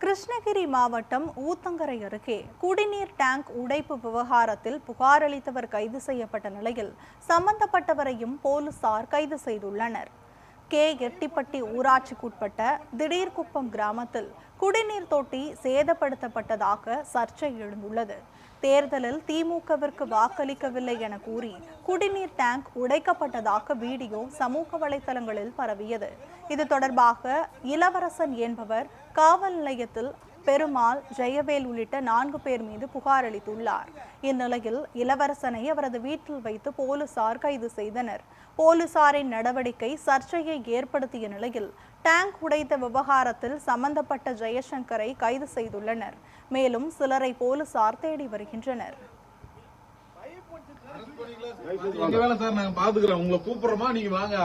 கிருஷ்ணகிரி மாவட்டம் ஊத்தங்கரை அருகே குடிநீர் டேங்க் உடைப்பு விவகாரத்தில் புகார் அளித்தவர் கைது செய்யப்பட்ட நிலையில் சம்பந்தப்பட்டவரையும் போலீசார் கைது செய்துள்ளனர். எட்டிப்பட்டி ஊராட்சிக்குட்பட்ட திடீர்குப்பம் கிராமத்தில் குடிநீர் தொட்டி சேதப்படுத்தப்பட்டதாக சர்ச்சை எழுந்துள்ளது. தேர்தலில் திமுகவிற்கு வாக்களிக்கவில்லை என கூறி குடிநீர் டேங்க் உடைக்கப்பட்டதாக வீடியோ சமூக வலைதளங்களில் பரவியது. இது தொடர்பாக இளவரசன் என்பவர் காவல் நிலையத்தில் பெருமாள், ஜெயவேல் உள்ளிட்ட 4 பேர் மீது புகார் அளித்துள்ளார். இந்நிலையில் இளவரசனை அவரது வீட்டில் வைத்து போலீசார் கைது செய்தனர். போலீசாரின் நடவடிக்கை சர்ச்சையை ஏற்படுத்திய நிலையில் டேங்க் உடைத்த விவகாரத்தில் சம்பந்தப்பட்ட ஜெயசங்கரை கைது செய்துள்ளனர். மேலும் சிலரை போலீசார் தேடி வருகின்றனர். உங்களை கூப்பிடுறோமா, நீங்க வாங்க.